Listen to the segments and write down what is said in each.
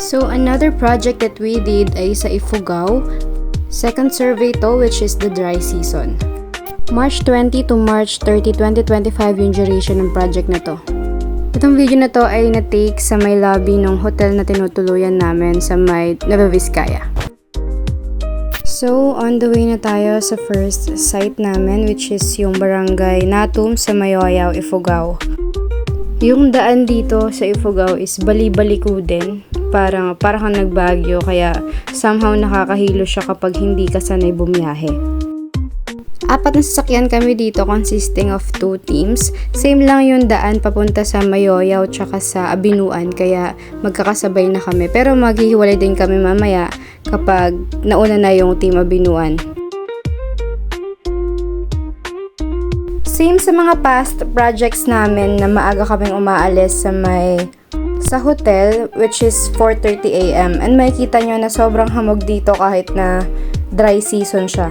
So another project that we did ay sa Ifugao. Second survey to, which is the dry season. March 20 to March 30, 2025 yung duration ng project na to. Itong video na to ay na-take sa may lobby ng hotel na tinutuluyan namin sa may Nueva Vizcaya. So, on the way na tayo sa first site namin, which is yung Barangay Natum sa Mayoyaw, Ifugao. Yung daan dito sa Ifugao is bali-baliko din. Para kang nagbagyo, kaya somehow nakakahilo siya kapag hindi ka sanay bumiyahe. 4 na sasakyan kami dito consisting of 2 teams. Same lang yung daan papunta sa Mayoyaw tsaka sa Abinuan, kaya magkakasabay na kami. Pero maghihiwalay din kami mamaya kapag nauna na yung team Abinuan. Same sa mga past projects namin na maaga kaming umaalis sa hotel, which is 4:30 AM, and makikita nyo na sobrang hamog dito kahit na dry season siya.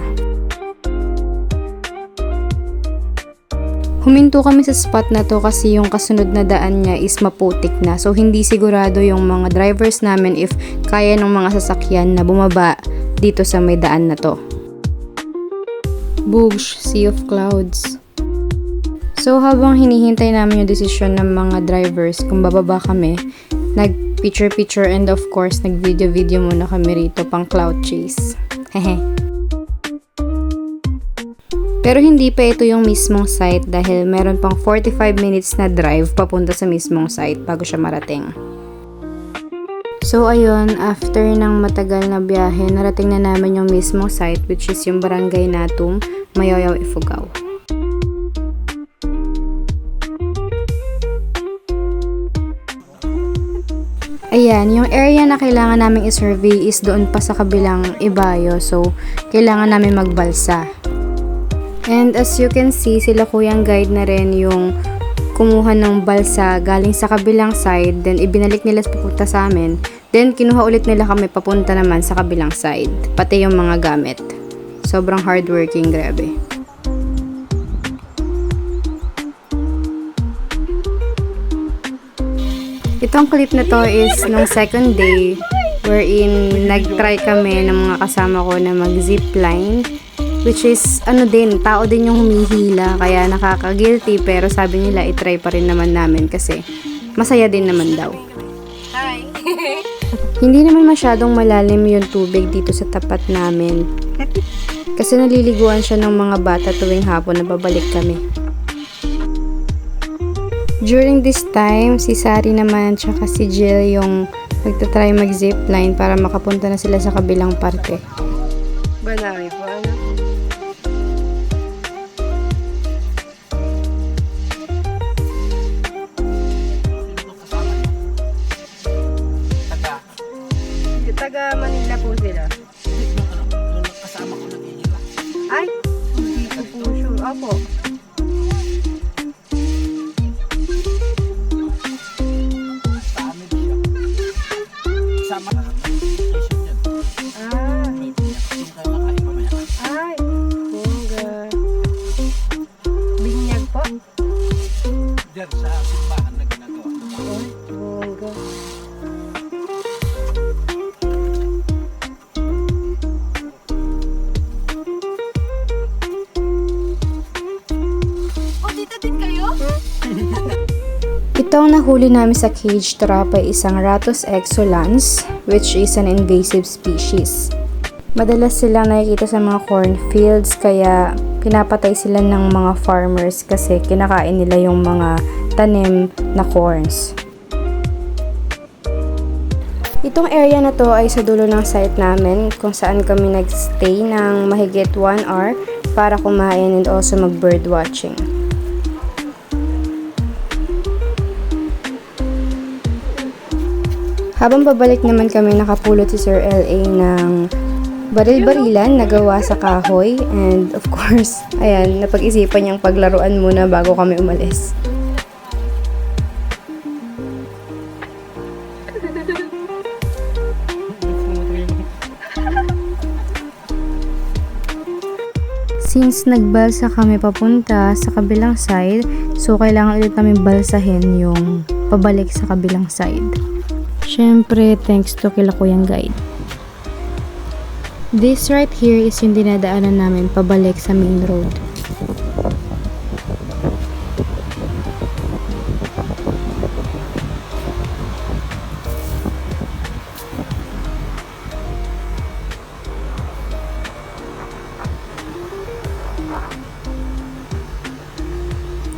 Huminto kami sa spot na to kasi yung kasunod na daan niya is maputik na, so hindi sigurado yung mga drivers namin if kaya ng mga sasakyan na bumaba dito sa may daan na to. Boosh, sea of clouds. So habang hinihintay namin yung desisyon ng mga drivers kung bababa kami, nag-picture and of course nag-video muna kami rito pang cloud chase. Hehe. Pero hindi pa ito yung mismong site dahil meron pang 45 minutes na drive papunta sa mismong site bago siya marating. So ayun, after ng matagal na biyahe, narating na namin yung mismong site, which is yung Barangay Natum, Mayoyaw, Ifugao. Ayan, yung area na kailangan naming i-survey is doon pa sa kabilang ibayo, so kailangan namin magbalsa. And as you can see, sila kuyang guide na rin yung kumuha ng balsa galing sa kabilang side, then ibinalik nila papunta sa amin, then kinuha ulit nila kami papunta naman sa kabilang side, pati yung mga gamit. Sobrang hardworking, grabe. Itong clip na to is nung second day wherein nag-try kami ng mga kasama ko na mag-zipline, which is tao din yung humihila kaya nakaka-guilty, pero sabi nila i-try pa rin naman namin kasi masaya din naman daw. Hi! Hindi naman masyadong malalim yung tubig dito sa tapat namin kasi naliliguan siya ng mga bata tuwing hapon na babalik kami. During this time, si Sari naman tsaka si Jill yung magta-try mag-zipline para makapunta na sila sa kabilang parte. Banami po, ano? Taga Manila po sila. Kasama ko ng iba. Ay! Hindi ko po sure. Opo. Sama na station yan. Ah! Yung tayo makain mamaya. Ay! Bongga. Binyag po? Diyan sa simbahan na ginagawa. Ay, bongga. Oh, dito din kayo? Ito ang nahuli namin sa cage trap ay isang Rattus exulans, which is an invasive species. Madalas silang nakikita sa mga cornfields, kaya pinapatay sila ng mga farmers kasi kinakain nila yung mga tanim na corns. Itong area na to ay sa dulo ng site namin kung saan kami nagstay ng mahigit 1 hour para kumain and also mag-bird watching. Habang babalik naman kami, nakapulot si Sir LA ng baril-barilan na gawa sa kahoy, and of course, ayan, napag-isipan niyang paglaruan muna bago kami umalis. Since nagbalsa kami papunta sa kabilang side, so kailangan ulit namin balsahin yung pabalik sa kabilang side. Syempre, thanks to kila Kuyang Guide. This right here is yung dinadaanan namin pabalik sa main road.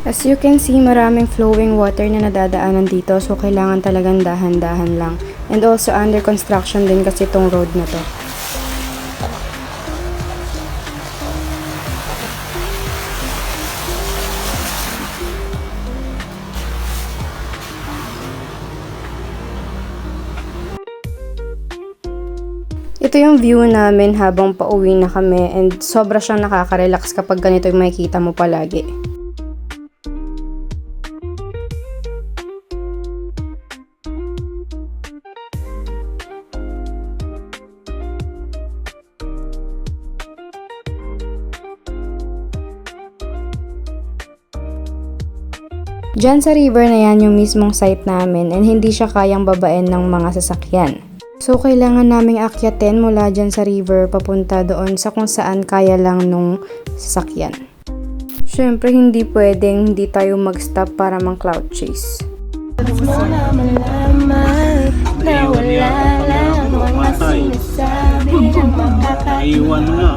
As you can see, maraming flowing water na nadadaanan dito, so kailangan talagang dahan-dahan lang. And also under construction din kasi itong road na to. Ito yung view namin habang pauwi na kami, and sobra siyang nakaka-relax kapag ganito yung makikita mo palagi. Diyan sa river na yan yung mismong site namin, and hindi siya kayang babain ng mga sasakyan. So kailangan naming akyatin mula dyan sa river papunta doon sa kung saan kaya lang nung sasakyan. Syempre hindi pwedeng hindi tayo mag-stop para mang cloud chase. Iwan na.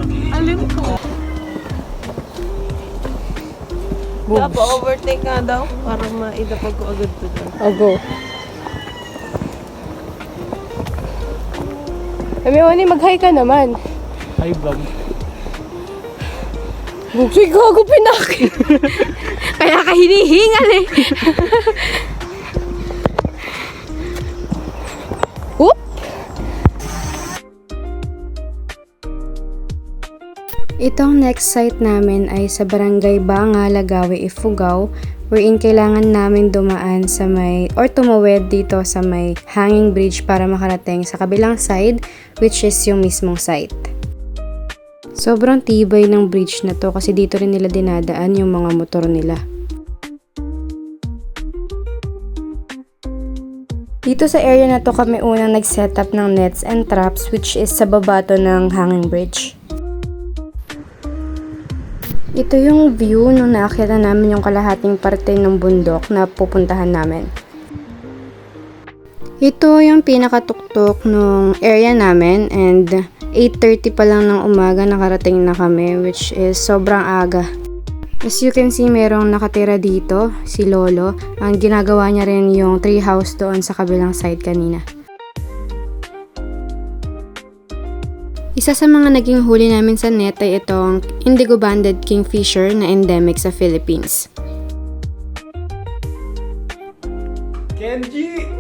Pa-overtake nga daw para maidapag ko agad to doon. Go. Oni, mag-hi ka naman. Hi, vlog. Buksoy, gago pinaki. Kaya ka hinihingal eh. Whoop! Itong next site namin ay sa Barangay Banga, Lagawe, Ifugao, wherein kailangan namin dumaan sa tumawid dito sa may hanging bridge para makarating sa kabilang side, which is yung mismong site. Sobrang tibay ng bridge na to kasi dito rin nila dinadaan yung mga motor nila. Dito sa area na to kami unang nag-setup ng nets and traps, which is sa baba to ng hanging bridge. Ito yung view nung nakakita namin yung kalahating parte ng bundok na pupuntahan namin. Ito yung pinakatuktok nung area namin, and 8:30 pa lang ng umaga nakarating na kami, which is sobrang aga. As you can see, merong nakatira dito, si Lolo. Ang ginagawa niya rin yung tree house doon sa kabilang side kanina. Isa sa mga naging huli namin sa net ay itong indigo banded kingfisher na endemic sa Philippines. Kenji!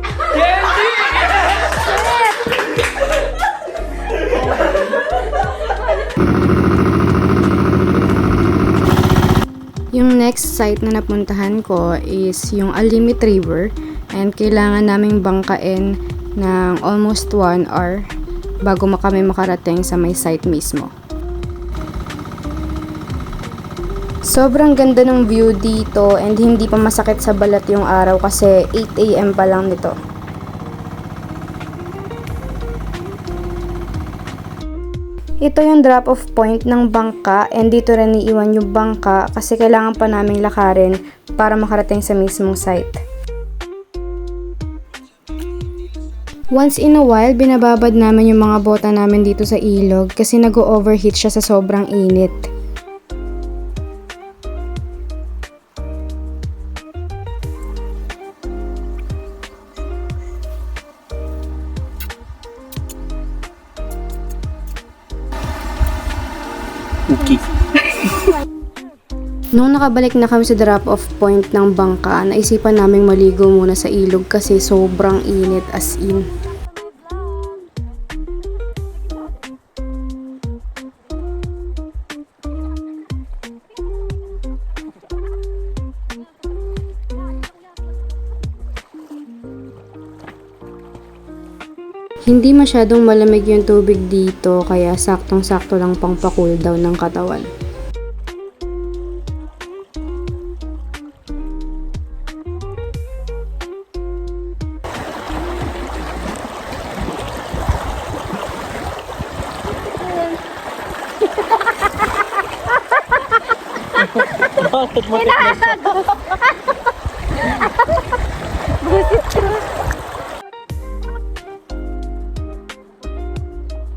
Yung next site na napuntahan ko is yung Alimit River, and kailangan naming bangkain ng almost 1 hour bago kami makarating sa may site mismo. Sobrang ganda ng view dito, and hindi pa masakit sa balat yung araw kasi 8 AM pa lang nito. Ito yung drop off point ng bangka, and dito rin iiwan yung bangka kasi kailangan pa naming lakarin para makarating sa mismong site. Once in a while, binababad namin yung mga bota namin dito sa ilog kasi nag-overheat siya sa sobrang init. Okay. Nung nakabalik na kami sa drop-off point ng bangka, naisipan naming maligo muna sa ilog kasi sobrang init as in. Hindi masyadong malamig yung tubig dito kaya saktong-sakto lang pang pa-cool down ng katawan. Bakit mo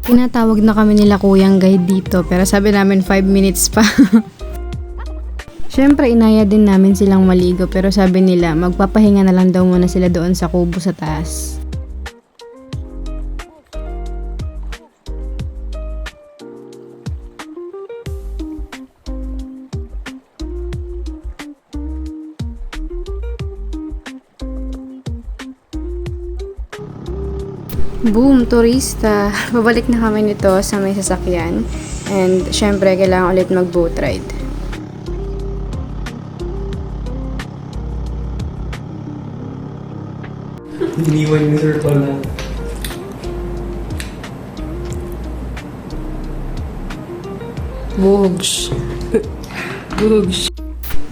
Tinatawag na kami nila kuyang guide dito pero sabi namin 5 minutes pa. Siyempre inaya din namin silang maligo pero sabi nila magpapahinga na lang daw muna sila doon sa kubo sa taas. Boom! Turista! Babalik na kami nito sa may sasakyan. And syempre, kailangan ulit mag-boat ride. Iniwan ni Sir Paul na. Bugs! Bugs!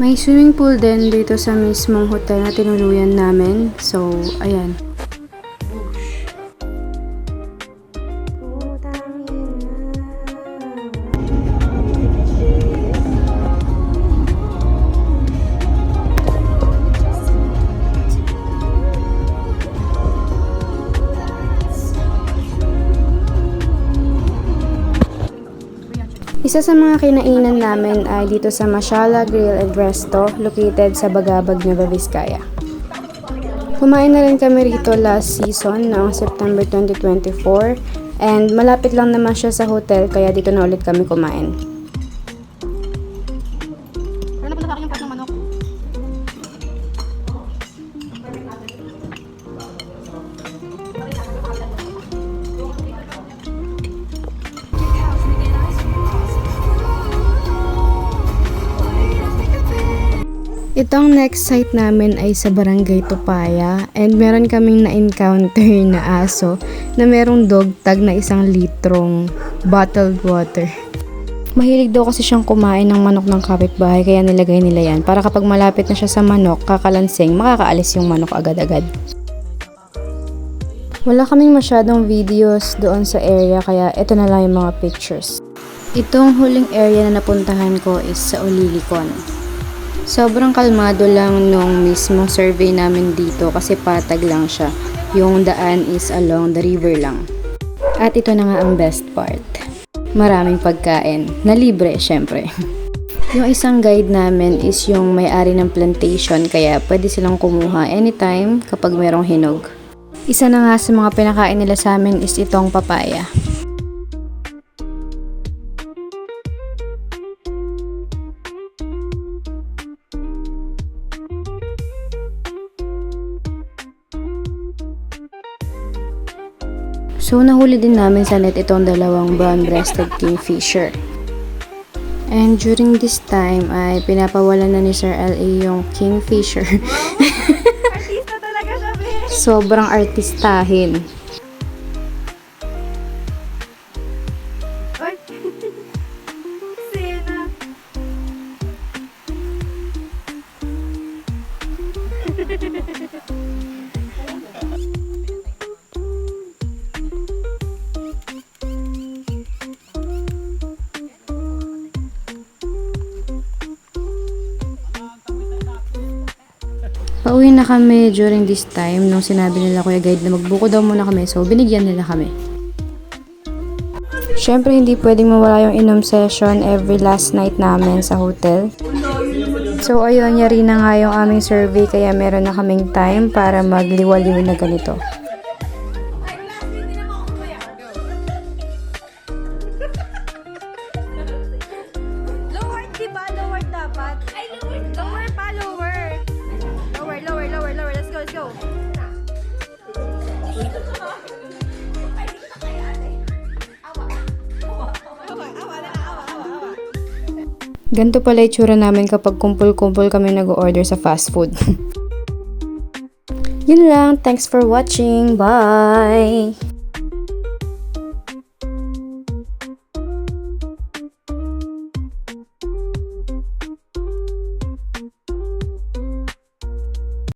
May swimming pool din dito sa mismong hotel na tinuluyan namin. So, ayan. Isa sa mga kinainan namin ay dito sa Mashala Grill and Resto located sa Bagabag, Nueva Vizcaya. Kumain na rin kami rito last season noong September 2024 and malapit lang naman siya sa hotel kaya dito na ulit kami kumain. Itong next site namin ay sa Barangay Tupaya and meron kaming na-encounter na aso na merong dog tag na 1 litrong bottled water. Mahilig daw kasi siyang kumain ng manok ng kapitbahay kaya nilagay nila yan para kapag malapit na siya sa manok, kakalansing, makakaalis yung manok agad-agad. Wala kaming masyadong videos doon sa area kaya ito na lang yung mga pictures. Itong huling area na napuntahan ko is sa Olilicon. Sobrang kalmado lang nung mismong survey namin dito kasi patag lang siya. Yung daan is along the river lang. At ito na nga ang best part. Maraming pagkain. Na libre, syempre. Yung isang guide namin is yung may-ari ng plantation kaya pwede silang kumuha anytime kapag merong hinog. Isa na nga sa mga pinakain nila sa amin is itong papaya. So, nahuli din namin sa net itong 2 brown-breasted kingfisher. And during this time, ay pinapawalan na ni Sir L.A. yung kingfisher. Artista talaga siya, be. Sobrang artistahin. Ay. Sena. Pauwi na kami during this time nung sinabi nila Kuya Guide na magbuko daw muna kami. So, binigyan nila kami. Syempre, hindi pwedeng mawala yung inom session every last night namin sa hotel. So, ayun, yari na nga yung aming survey kaya meron na kaming time para magliwaliw na ganito. Lower, diba? Lower dapat. Ay, lower. Lower pa, lower. Lower. Let's go. Ganito pala itsura namin kapag kumpul-kumpul kami nag-order sa fast food. Yun lang. Thanks for watching. Bye!